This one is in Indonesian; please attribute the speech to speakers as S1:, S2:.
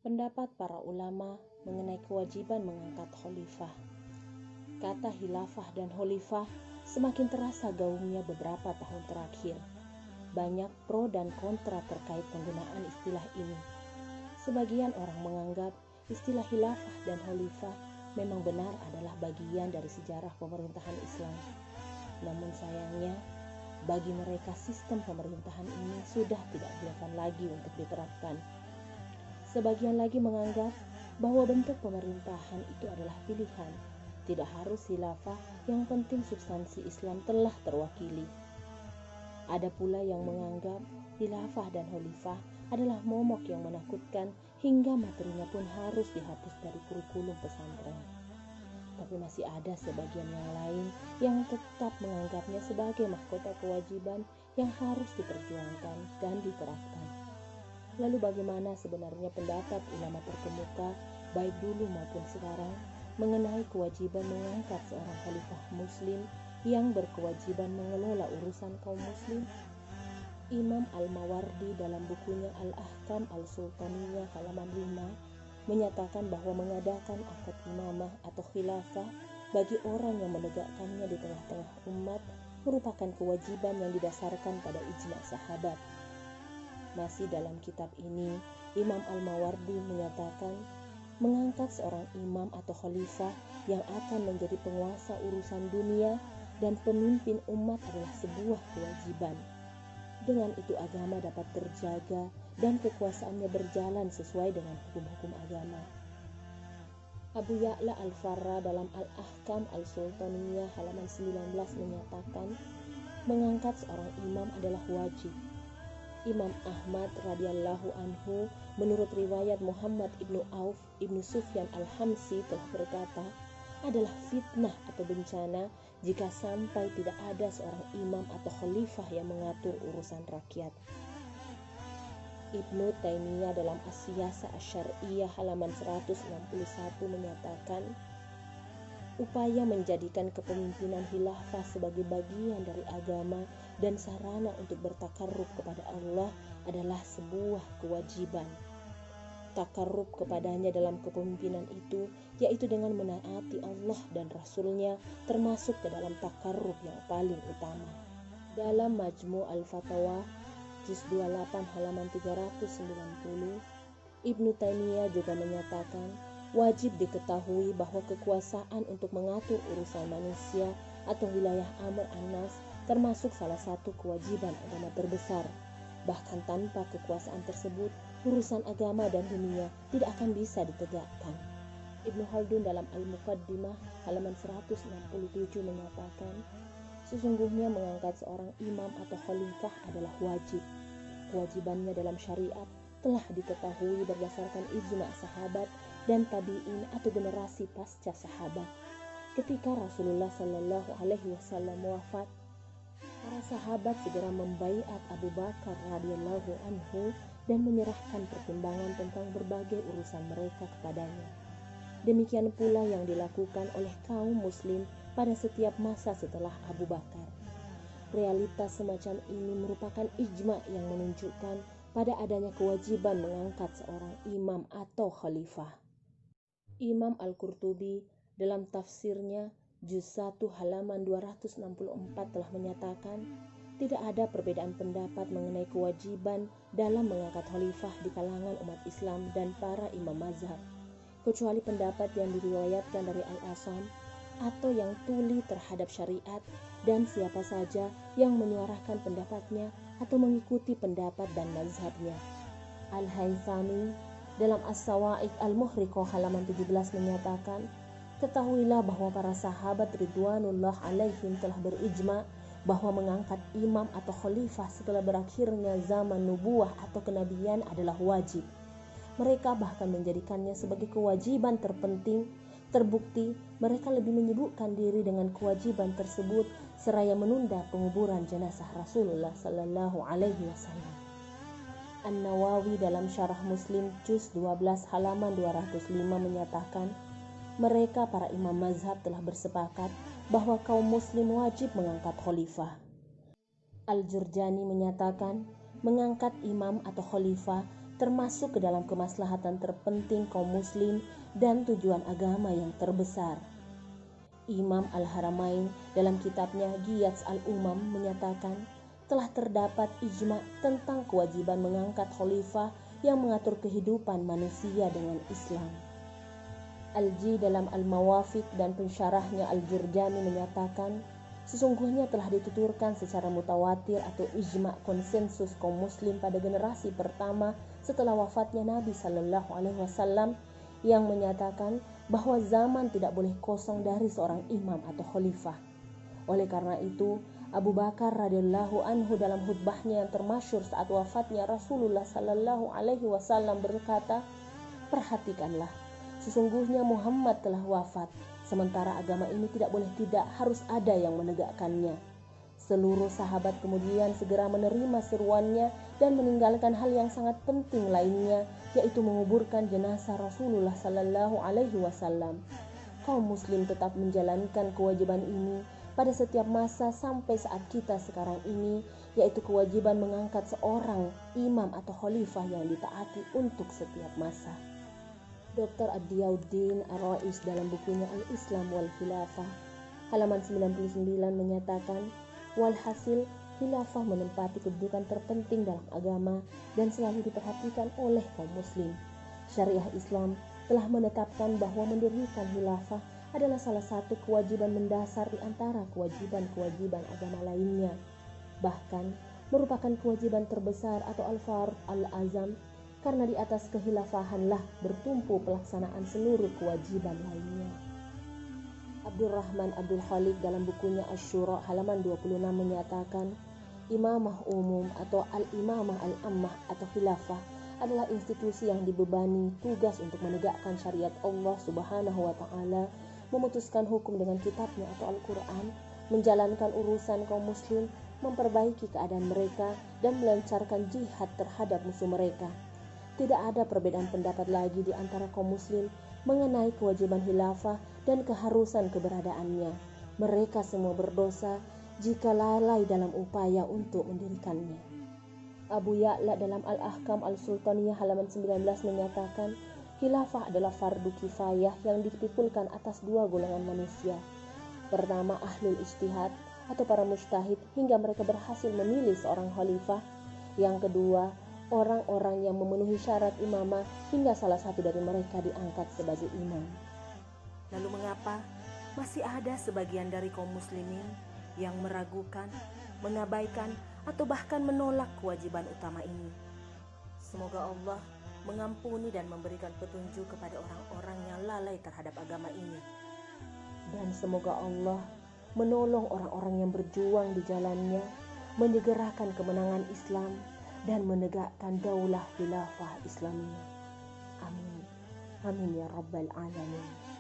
S1: Pendapat para ulama mengenai kewajiban mengangkat khalifah. Kata khilafah dan khalifah semakin terasa gaungnya beberapa tahun terakhir. Banyak pro dan kontra terkait penggunaan istilah ini. Sebagian orang menganggap istilah khilafah dan khalifah memang benar adalah bagian dari sejarah pemerintahan Islam. Namun sayangnya, bagi mereka sistem pemerintahan ini sudah tidak relevan lagi untuk diterapkan. Sebagian lagi menganggap bahwa bentuk pemerintahan itu adalah pilihan, tidak harus khilafah, yang penting substansi Islam telah terwakili. Ada pula yang menganggap khilafah dan khalifah adalah momok yang menakutkan hingga materinya pun harus dihapus dari kurikulum pesantren. Tapi masih ada sebagian yang lain yang tetap menganggapnya sebagai mahkota kewajiban yang harus diperjuangkan dan diterapkan. Lalu bagaimana sebenarnya pendapat ulama terkemuka baik dulu maupun sekarang mengenai kewajiban mengangkat seorang khalifah muslim yang berkewajiban mengelola urusan kaum muslim? Imam Al-Mawardi dalam bukunya Al-Ahkam Al-Sultaniyah halaman 5 menyatakan bahwa mengadakan akad imamah atau khilafah bagi orang yang menegakkannya di tengah-tengah umat merupakan kewajiban yang didasarkan pada ijma' sahabat. Masih dalam kitab ini, Imam Al-Mawardi menyatakan mengangkat seorang imam atau khalifah yang akan menjadi penguasa urusan dunia dan pemimpin umat adalah sebuah kewajiban. Dengan itu agama dapat terjaga dan kekuasaannya berjalan sesuai dengan hukum-hukum agama. Abu Ya'la Al-Farra dalam Al-Ahkam Al-Sultaniyah halaman 19 menyatakan mengangkat seorang imam adalah wajib. Imam Ahmad radhiyallahu anhu menurut riwayat Muhammad ibnu Auf ibnu Sufyan Al-Hamsi telah berkata, adalah fitnah atau bencana jika sampai tidak ada seorang imam atau khalifah yang mengatur urusan rakyat. Ibnu Taimiyah dalam As-Siyasah Asy-Syar'iyyah halaman 161 menyatakan, upaya menjadikan kepemimpinan khilafah sebagai bagian dari agama dan sarana untuk bertakarrub kepada Allah adalah sebuah kewajiban. Takarrub kepadanya dalam kepemimpinan itu yaitu dengan menaati Allah dan Rasul-Nya, termasuk ke dalam takarrub yang paling utama. Dalam Majmu' Al-Fatawa juz 28 halaman 390, Ibnu Taimiyah juga menyatakan wajib diketahui bahwa kekuasaan untuk mengatur urusan manusia atau wilayah amr an-nas termasuk salah satu kewajiban agama terbesar. Bahkan tanpa kekuasaan tersebut, urusan agama dan dunia tidak akan bisa ditegakkan. Ibnu Khaldun dalam Al-Muqaddimah halaman 167 menyatakan, sesungguhnya mengangkat seorang imam atau khalifah adalah wajib. Kewajibannya dalam syariat telah diketahui berdasarkan ijma' sahabat dan tabi'in atau generasi pasca sahabat. Ketika Rasulullah Shallallahu Alaihi Wasallam wafat, para sahabat segera membaiat Abu Bakar radhiyallahu anhu dan menyerahkan pertimbangan tentang berbagai urusan mereka kepadanya. Demikian pula yang dilakukan oleh kaum muslim pada setiap masa setelah Abu Bakar. Realitas semacam ini merupakan ijma' yang menunjukkan pada adanya kewajiban mengangkat seorang imam atau khalifah. Imam Al-Qurtubi dalam tafsirnya juz 1 halaman 264 telah menyatakan tidak ada perbedaan pendapat mengenai kewajiban dalam mengangkat khalifah di kalangan umat Islam dan para imam mazhab, kecuali pendapat yang diriwayatkan dari Al-Asam atau yang tuli terhadap syariat dan siapa saja yang menyuarakan pendapatnya atau mengikuti pendapat dan mazhabnya. Al-Haythami dalam As-Sawa'iq Al-Muhriqah halaman 17 menyatakan, ketahuilah bahwa para sahabat ridwanullah alaihim telah berijma' bahwa mengangkat imam atau khalifah setelah berakhirnya zaman nubuwah atau kenabian adalah wajib. Mereka bahkan menjadikannya sebagai kewajiban terpenting. Terbukti mereka lebih menyibukkan diri dengan kewajiban tersebut seraya menunda penguburan jenazah Rasulullah Sallallahu Alaihi Wasallam. An-Nawawi dalam Syarah Muslim juz 12 halaman 205 menyatakan, mereka para imam mazhab telah bersepakat bahwa kaum muslim wajib mengangkat khalifah. Al-Jurjani menyatakan, mengangkat imam atau khalifah termasuk ke dalam kemaslahatan terpenting kaum muslim dan tujuan agama yang terbesar. Imam Al-Haramain dalam kitabnya Ghiyats Al-Umam menyatakan telah terdapat ijma tentang kewajiban mengangkat khalifah yang mengatur kehidupan manusia dengan Islam. Al-Ji dalam Al-Mawafiq dan pensyarahnya Al-Jurjani menyatakan sesungguhnya telah dituturkan secara mutawatir atau ijma konsensus kaum muslim pada generasi pertama setelah wafatnya Nabi Shallallahu Alaihi Wasallam yang menyatakan bahwa zaman tidak boleh kosong dari seorang imam atau khalifah. Oleh karena itu, Abu Bakar radhiyallahu anhu dalam khutbahnya yang termasyhur saat wafatnya Rasulullah Shallallahu Alaihi Wasallam berkata, "Perhatikanlah, sesungguhnya Muhammad telah wafat, sementara agama ini tidak boleh tidak harus ada yang menegakkannya." Seluruh sahabat kemudian segera menerima seruannya dan meninggalkan hal yang sangat penting lainnya, yaitu menguburkan jenazah Rasulullah Sallallahu Alaihi Wasallam. Kaum muslim tetap menjalankan kewajiban ini pada setiap masa sampai saat kita sekarang ini, yaitu kewajiban mengangkat seorang imam atau khalifah yang ditaati untuk setiap masa. Dr. Ad-Diyauddin Ar-Rais dalam bukunya Al-Islam wal Khilafah halaman 99 menyatakan, walhasil khilafah menempati kedudukan terpenting dalam agama dan selalu diperhatikan oleh kaum muslim. Syariah Islam telah menetapkan bahwa mendirikan khilafah adalah salah satu kewajiban mendasar di antara kewajiban-kewajiban agama lainnya. Bahkan merupakan kewajiban terbesar atau al-fard al-azam, karena di atas kekhilafahanlah bertumpu pelaksanaan seluruh kewajiban lainnya. Abdurrahman Abdul Khaliq dalam bukunya Asy-Syura halaman 26 menyatakan, imamah umum atau al-imamah al-ammah atau khilafah adalah institusi yang dibebani tugas untuk menegakkan syariat Allah Subhanahu wa taala, memutuskan hukum dengan kitabnya atau Al-Qur'an, menjalankan urusan kaum muslim, memperbaiki keadaan mereka dan melancarkan jihad terhadap musuh mereka. Tidak ada perbedaan pendapat lagi di antara kaum muslim mengenai kewajiban khilafah dan keharusan keberadaannya. Mereka semua berdosa jika lalai dalam upaya untuk mendirikannya. Abu Ya'la dalam Al-Ahkam Al-Sultaniyah halaman 19 menyatakan, khilafah adalah fardu kifayah yang dipikulkan atas dua golongan manusia. Pertama, ahlul ijtihad atau para mujtahid hingga mereka berhasil memilih seorang khalifah. Yang kedua, orang-orang yang memenuhi syarat imamah hingga salah satu dari mereka diangkat sebagai imam. Lalu mengapa masih ada sebagian dari kaum muslimin yang meragukan, mengabaikan, atau bahkan menolak kewajiban utama ini? Semoga Allah mengampuni dan memberikan petunjuk kepada orang-orang yang lalai terhadap agama ini. Dan semoga Allah menolong orang-orang yang berjuang di jalannya, menyegerakan kemenangan Islam, dan menegakkan daulah khilafah Islamiyah. Amin. Amin ya Rabbal Alamin.